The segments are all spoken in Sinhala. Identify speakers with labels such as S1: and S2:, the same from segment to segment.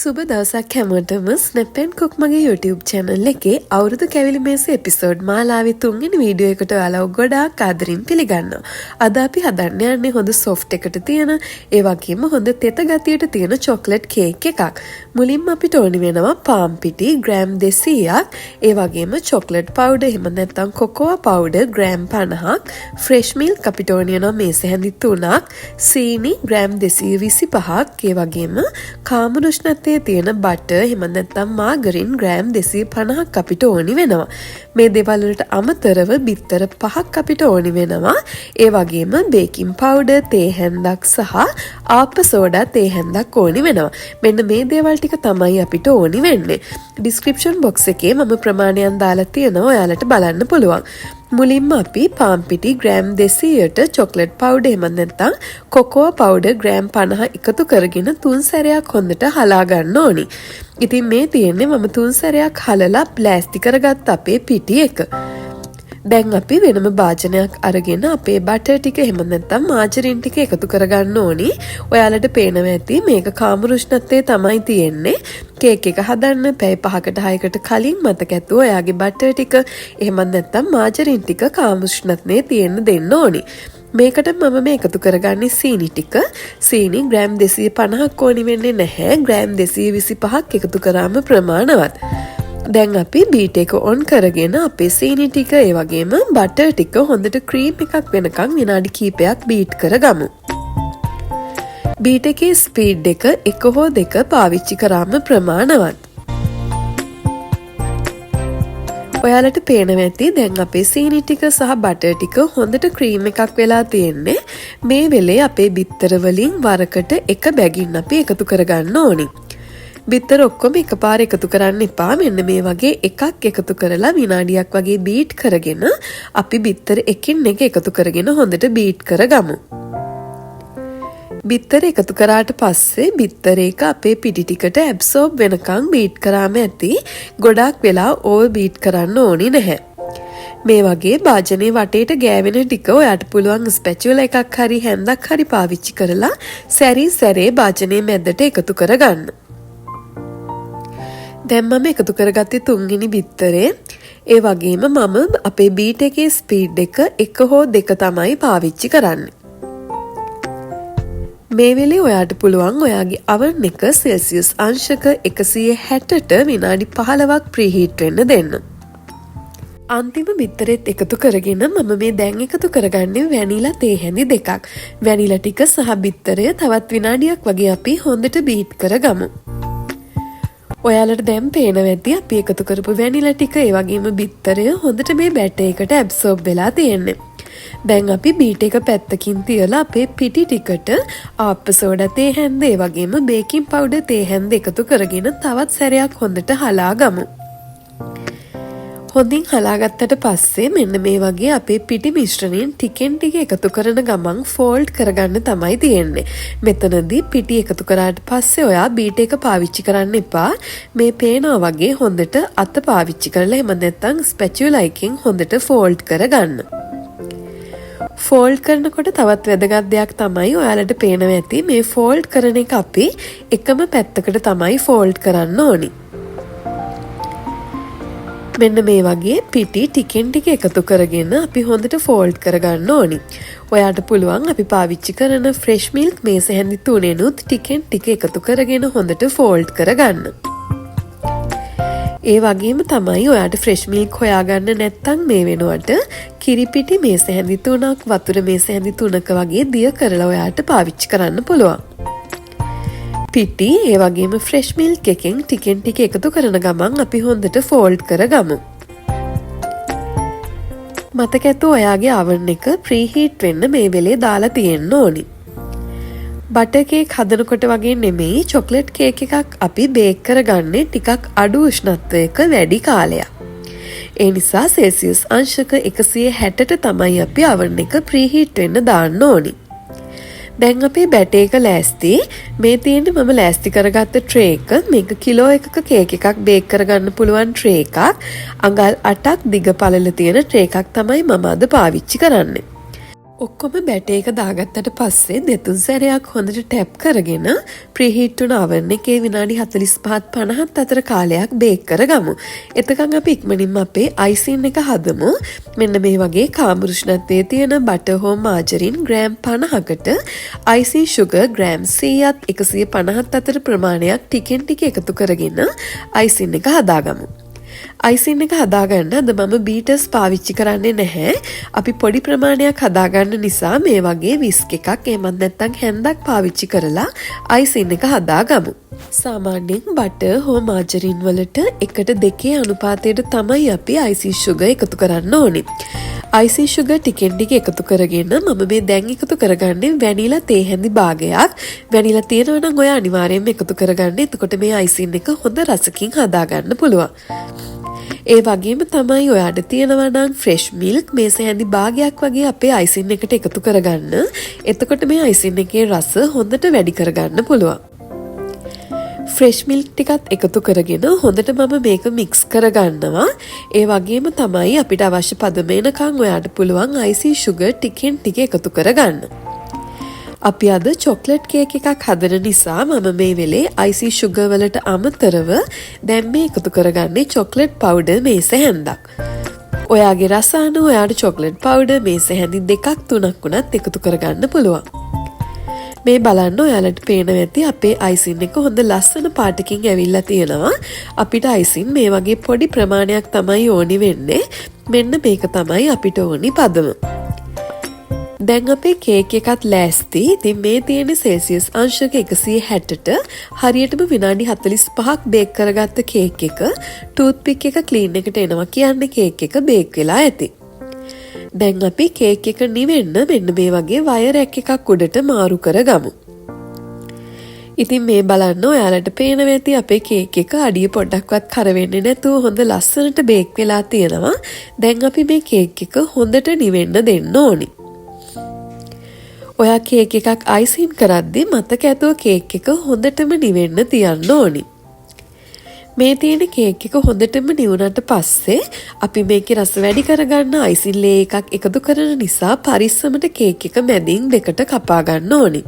S1: සුබ දවසක් හැමෝටම ස්නැප් ඇන්ඩ් කුක් මගේ YouTube channel එකේ අවුරුදු කැවිලි මේසේ එපිසෝඩ් මාලාවේ 3 වෙනි වීඩියෝ එකට ඔයාලව ගොඩාක් ආදරෙන් පිළිගන්නවා. අද අපි හදන්න යන්නේ හොඳ soft එකට තියෙන ඒ වගේම හොඳ තෙත ගතියට තියෙන chocolate cake එකක්. මුලින්ම අපිට ඕනි වෙනවා පාන් පිටි ග්‍රෑම් 200ක්, ඒ වගේම chocolate powder එහෙම නැත්නම් cocoa powder ග්‍රෑම් 50ක්, fresh milk අපිට ඕනි වෙනවා මේසේ හැඳි 3ක්, සීනි ග්‍රෑම් 225ක්, ඒ වගේම කාමරුෂ්ණ තියෙන බටර් එහෙම නැත්නම් මාගරින් ග්‍රෑම් 250ක් අපිට ඕනි වෙනවා. මේ දේවල් වලට අමතරව බිත්තර 5ක් අපිට ඕනි වෙනවා. ඒ වගේම බේකින් පවුඩර්, තේ හැන්දක් සහ ආප සෝඩා තේ හැන්දක් ඕනි වෙනවා. මෙන්න මේ දේවල් ටික තමයි අපිට ඕනි වෙන්නේ. ඩිස්ක්‍රිප්ෂන් බොක්ස් එකේ මම ප්‍රමාණයන් දාලා තියෙනවා. ඔයාලට බලන්න පුළුවන්. මුලින්ම අපි පාන් පිටි ග්‍රෑම් 200ට chocolate powder එහෙම නැත්නම් cocoa powder ග්‍රෑම් 50 එකතු කරගෙන 3 සැරයක් හොඳට හලා ගන්න ඕනි. ඉතින් මේ තියෙන්නේ මම 3 සැරයක් හලලා ප්ලාස්ටික් කරගත්ත අපේ පිටි එක. දැන් අපි වෙනම භාජනයක් අරගෙන අපේ බටර් ටික එහෙම නැත්නම් මාජරින් ටික එකතු කරගන්න ඕනි. ඔයාලට පේනවා ඇති මේක කාමරුෂ්ණත්වයේ තමයි තියෙන්නේ. කේක් එක හදන්න පැය 5කට 6කට කලින් මතක ඇතුව ඔයාගේ බටර් ටික එහෙම නැත්නම් මාජරින් ටික කාමරුෂ්ණත්වයේ තියෙන්න දෙන්න ඕනි. මේකට මම මේ එකතු කරගන්නේ සීනි ටික. සීනි ග්‍රෑම් 250ක් ඕනි වෙන්නේ නැහැ. ග්‍රෑම් 225ක් එකතු කරාම ප්‍රමාණවත්. දැන් අපි බීට් එක ඔන් කරගෙන අපේ සීනි ටික ඒ වගේම බටර් ටික හොඳට ක්‍රීම් එකක් වෙනකන් විනාඩි කිහිපයක් බීට් කරගමු. බීට් එකේ ස්පීඩ් එක 1 හෝ 2 පාවිච්චි කරාම ප්‍රමාණවත්. ඔයාලට පේනවා ඇති දැන් අපේ සීනි ටික සහ බටර් ටික හොඳට ක්‍රීම් එකක් වෙලා තියෙන්නේ. මේ වෙලේ අපේ බිත්තර වලින් වරකට එක බැගින් අපි එකතු කරගන්න ඕනි. බිත්තර ඔක්කොම එකපාර එකතු කරන්න එපා. මෙන්න මේ වගේ එකක් එකතු කරලා විනාඩියක් වගේ බීට් කරගෙන අපි බිත්තර එකින් එක එකතු කරගෙන හොඳට බීට් කරගමු. බිත්තර එකතු කරාට පස්සේ බිත්තර එක අපේ පිටි ටිකට ඇබ්සෝබ් වෙනකන් බීට් කරාම ඇති. ගොඩාක් වෙලා ඕවර් බීට් කරන්න ඕනි නැහැ. මේ වගේ භාජනයේ වටේට ගෑවෙන ටික ඔයාට පුළුවන් ස්පැචුලා එකක් හරි හැන්දක් හරි පාවිච්චි කරලා සැරින් සැරේ භාජනයේ මැදට එකතු කරගන්න. දැන් මම එකතු කරගත්තේ 3 වෙනි බිත්තරේ. ඒ වගේම මම අපේ බීට් එකේ ස්පීඩ් එක 1 හෝ 2 තමයි පාවිච්චි කරන්නේ. මේ වෙලේ ඔයාට පුළුවන් ඔයාගේ oven එක සෙල්සියස් අංශක 160ට විනාඩි 15ක් ප්‍රීහීට් වෙන්න දෙන්න. අන්තිම බිත්තරෙත් එකතු කරගෙන මම මේ දැන් එකතු කරගන්නේ වැනිලා තේ හැඳි 2ක්. වැනිලා ටික සහ බිත්තරය තවත් විනාඩියක් වගේ අපි හොඳට බීට් කරගමු. ඔයාලට දැන් පේනවා ඇති අපි එකතු කරපු වැනිලා ටික ඒ වගේම බිත්තරය හොඳට මේ බැටර් එකට ඇබ්සෝබ් වෙලා තියෙන්නේ. දැන් අපි බීට් එක පැත්තකින් තියලා අපේ පිටි ටිකට ආප්ප සෝඩා තේ හැන්ද ඒ වගේම බේකින් පවුඩර් තේ හැන්ද එකතු කරගෙන තවත් සැරයක් හොඳට හලා ගමු. හොඳින් හලාගත්තට පස්සේ මෙන්න මේ වගේ අපේ පිටි මිශ්‍රණයෙන් ටිකෙන් ටික එකතු කරන ගමන් ෆෝල්ඩ් කරගන්න තමයි තියෙන්නේ. මෙතනදී පිටි එකතු කරාට පස්සේ ඔයා බීට් එක පාවිච්චි කරන්න එපා. මේ පේනවා වගේ හොඳට අත පාවිච්චි කරලා එහෙම නැත්නම් ස්පැචුලා එකකින් හොඳට ෆෝල්ඩ් කරගන්න. ෆෝල්ඩ් කරනකොට තවත් වැදගත් දෙයක් තමයි ඔයාලට පේනවා ඇති මේ ෆෝල්ඩ් කරන එක අපි එකම පැත්තකට තමයි ෆෝල්ඩ් කරන්න ඕනි. මෙන්න මේ වගේ පිටි ටිකෙන් ටික එකතු කරගෙන අපි හොඳට ෆෝල්ඩ් කරගන්න ඕනි. ඔයාට පුළුවන් අපි පාවිච්චි කරන ෆ්‍රෙෂ් මිල්ක් මේස හැඳි 3ෙනුත් ටිකෙන් ටික එකතු කරගෙන හොඳට ෆෝල්ඩ් කරගන්න. ඒ වගේම තමයි ඔයාට ෆ්‍රෙෂ් මිල්ක් හොයාගන්න නැත්නම් මේ වෙනුවට කිරිපිටි මේස හැඳි 3ක් වතුර මේස හැඳි 3ක වගේ දිය කරලා ඔයාට පාවිච්චි කරන්න පුළුවන්. පිටි ඒ වගේම ෆ්‍රෙෂ් මිල්ක් එකෙන් ටිකෙන් ටික එකතු කරන ගමන් අපි හොඳට ෆෝල්ඩ් කරගමු. මතක ඇතුව ඔයාගේ oven එක ප්‍රීහීට් වෙන්න මේ වෙලේ දාලා තියෙන්න ඕනි. බටර් කේක් හදනකොට වගේ නෙමෙයි චොක්ලට් කේක් එකක් අපි බේක් කරගන්නේ ටිකක් අඩු උෂ්ණත්වයක වැඩි කාලයක්. ඒ නිසා සෙල්සියස් අංශක 160ට තමයි අපි oven එක ප්‍රීහීට් වෙන්න දාන්න ඕනි. දැන් අපේ බැටර් එක ලෑස්ති. මේ තියෙන්නේ මම ලෑස්ති කරගත්ත ට්‍රේ එක. මේක කිලෝ එකක කේක් එකක් බේක් කරගන්න පුළුවන් ට්‍රේ එකක්. අඟල් 8ක් දිග පළල තියෙන ට්‍රේ එකක් තමයි මම අද පාවිච්චි කරන්නේ. ඔක්කොම බැටර් එක දාගත්තට පස්සේ දෙතුන් සැරයක් හොඳට ටැප් කරගෙන ප්‍රීහීට් වුණ oven එකේ විනාඩි 45ත් 50ත් අතර කාලයක් බේක් කරගමු. එතකන් අපි ඉක්මනින්ම අපේ අයිසින් එක හදමු. මෙන්න මේ වගේ කාමර උෂ්ණත්වයේ තියෙන බටර් හෝ මාජරින් ග්‍රෑම් 50කට අයිසින් sugar ග්‍රෑම් 100ත් 150ත් අතර ප්‍රමාණයක් ටිකෙන් ටික එකතු කරගෙන අයිසින් එක හදාගමු. අයිසින් එක හදාගන්න අද මම බීටර්ස් පාවිච්චි කරන්නේ නැහැ. අපි පොඩි ප්‍රමාණයක් හදාගන්න නිසා මේ වගේ විස්ක් එකක් එහෙමත් නැත්නම් හැන්දක් පාවිච්චි කරලා අයිසින් එක හදාගමු. සාමාන්‍යයෙන් බටර් හෝ මාජරින් වලට 1:2 අනුපාතයට තමයි අපි අයිසින් sugar එකතු කරන්න ඕනේ. අයිසින් sugar ටිකෙන් ටික එකතු කරගෙන මම මේ දැන් එකතු කරගන්නේ වැනිලා තේ හැඳි භාගයක්. වැනිලා තියෙනවා නම් ඔය අනිවාර්යයෙන්ම එකතු කරගන්න. එතකොට මේ අයිසින් එක හොඳ රසකින් හදාගන්න පුළුවන්. ඒ වගේම තමයි ඔයාට තියෙනවා නම් ෆ්‍රෙෂ් මිල්ක් මේස හැඳි භාගයක් වගේ අපේ අයිසින් එකට එකතු කරගන්න. එතකොට මේ අයිසින් එකේ රස හොඳට වැඩි කරගන්න පුළුවන්. ෆ්‍රෙෂ් මිල්ක් ටිකත් එකතු කරගෙන හොඳට මම මේක මික්ස් කරගන්නවා. ඒ වගේම තමයි අපිට අවශ්‍ය පදම එනකන් ඔයාට පුළුවන් අයිසින් sugar ටිකෙන් ටික එකතු කරගන්න. අපි අද චොක්ලට් කේක් එකක් හදන නිසා මම මේ වෙලේ අයිසින් sugar වලට අමතරව දැන් මේ එකතු කරගන්නේ චොක්ලට් පවුඩර් මේස හැන්දක්. ඔයාගේ රස අනුව ඔයාට චොක්ලට් පවුඩර් මේස හැඳි 2ක් 3ක් උනත් එකතු කරගන්න පුළුවන්. මේ බලන්න ඔයාලට පේනවා ඇති අපේ අයිසින් එක හොඳ ලස්සන පාටකින් ඇවිල්ලා තියෙනවා. අපිට අයිසින් මේ වගේ පොඩි ප්‍රමාණයක් තමයි ඕනි වෙන්නේ. මෙන්න මේක තමයි අපිට ඕනි පදම. දැන් අපේ කේක් එකත් ලෑස්ති. ඉතින් මේ තියෙන සෙල්සියස් අංශක 160ට හරියටම විනාඩි 45ක් බේක් කරගත්ත කේක් එක ටූත් පික් එක ක්ලීන් එකට එනවා කියන්නේ කේක් එක බේක් වෙලා ඇති. දැන් අපි කේක් එක නිවෙන්න මෙන්න මේ වගේ වයර් එකක් උඩට මාරු කරගමු. ඉතින් මේ බලන්න ඔයාලට පේනවා ඇති අපේ කේක් එක අඩිය පොඩ්ඩක්වත් කර වෙන්නේ නැතුව හොඳ ලස්සනට බේක් වෙලා තියෙනවා. දැන් අපි මේ කේක් එක හොඳට නිවෙන්න දෙන්න ඕනි. ඔයා කේක් එකක් අයිසින් කරද්දී මතක ඇතුව කේක් එක හොඳටම නිවෙන්න තියන්න ඕනි. මේ තියෙන කේක් එක හොඳටම නිවුණට පස්සේ අපි මේකේ රස වැඩි කරගන්න අයිසින් ලේ එකක් එකතු කරන නිසා පරිස්සමට කේක් එක මැදින් දෙකට කපා ගන්න ඕනි.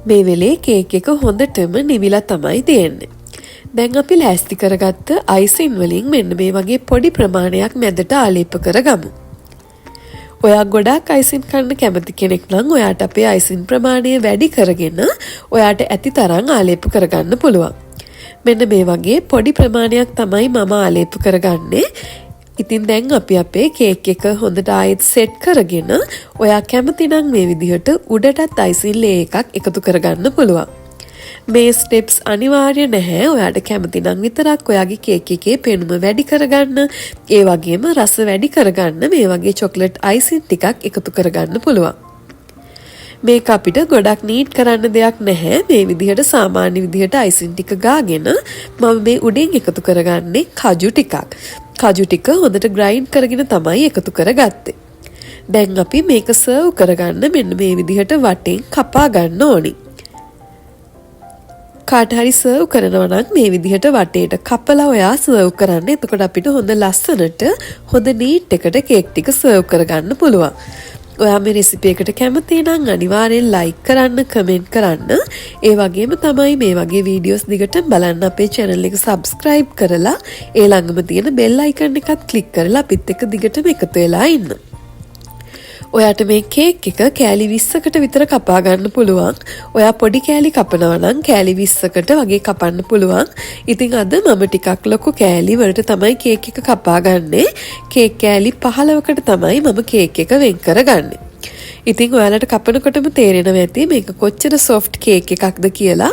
S1: මේ වෙලේ කේක් එක හොඳටම නිවිලා තමයි තියෙන්නේ. දැන් අපි ලෑස්ති කරගත්ත අයිසින් වලින් මෙන්න මේ වගේ පොඩි ප්‍රමාණයක් මැදට ආලේප කරගමු. ඔයා ගොඩාක් අයිසින් කන්න කැමති කෙනෙක් නම් ඔයාට අපේ අයිසින් ප්‍රමාණය වැඩි කරගෙන ඔයාට ඇති තරම් ආලේප කරගන්න පුළුවන්. මෙන්න මේ වගේ පොඩි ප්‍රමාණයක් තමයි මම ආලේප කරගන්නේ. ඉතින් දැන් අපි අපේ කේක් එක හොඳට ආයෙත් සෙට් කරගෙන ඔයා කැමති නම් මේ විදිහට උඩටත් අයිසින් ලේ එකක් එකතු කරගන්න පුළුවන්. මේ ස්ටෙප්ස් අනිවාර්ය නැහැ. ඔයාට කැමති නම් විතරක් ඔයාගේ කේක් එකේ පෙනුම වැඩි කරගන්න, ඒ වගේම රස වැඩි කරගන්න මේ වගේ චොක්ලට් අයිසින් ටිකක් එකතු කරගන්න පුළුවන්. මේක අපිට ගොඩක් නීට් කරන්න දෙයක් නැහැ. මේ විදිහට සාමාන්‍ය විදිහට අයිසින් ටික ගාගෙන මම මේ උඩින් එකතු කරගන්නේ කජු ටිකක්. කජු ටික හොඳට ග්‍රයින්ඩ් කරගෙන තමයි එකතු කරගත්තේ. දැන් අපි මේක සර්ව් කරගන්න මෙන්න මේ විදිහට වටෙන් කපා ගන්න ඕනි. කාට හරි සර්ව් කරනවා නම් මේ විදිහට වටේට කපලා ඔයා සර්ව් කරන්න. එතකොට අපිට හොඳ ලස්සනට හොඳ නීට් එකට කේක් ටික සර්ව් කරගන්න පුළුවන්. ඔයා මේ රෙසිපි එකට කැමති නම් අනිවාර්යෙන් ලයික් කරන්න, කමෙන්ට් කරන්න. ඒ වගේම තමයි මේ වගේ වීඩියෝස් දිගට බලන්න අපේ channel එක subscribe කරලා ඒ ළඟම තියෙන bell icon එකත් click කරලා අපිත් එක්ක දිගටම එකතු වෙලා ඉන්න. ඔයාට මේ කේක් එක කෑලි 20කට විතර කපා ගන්න පුළුවන්. ඔයා පොඩි කෑලි කපනවා නම් කෑලි 20කට වගේ කපන්න පුළුවන්. ඉතින් අද මම ටිකක් ලොකු කෑලි වලට තමයි කේක් එක කපා ගන්නේ. කේක් කෑලි 15කට තමයි මම කේක් එක වෙන් කරගන්නේ. ඉතින් ඔයාලට කපනකොටම තේරෙනවා ඇති මේක කොච්චර soft කේක් එකක්ද කියලා.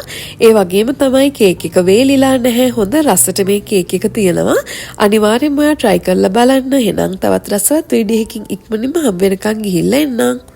S1: ඒ වගේම තමයි කේක් එක වේලිලා නැහැ. හොඳ රසට මේ කේක් එක තියෙනවා. අනිවාර්යෙන්ම ඔයා try කරලා බලන්න. එහෙනම් තවත් රසවත් වීඩියෝ එකකින් ඉක්මනින්ම හම්බ වෙනකන් ගිහිල්ලා එන්නම්.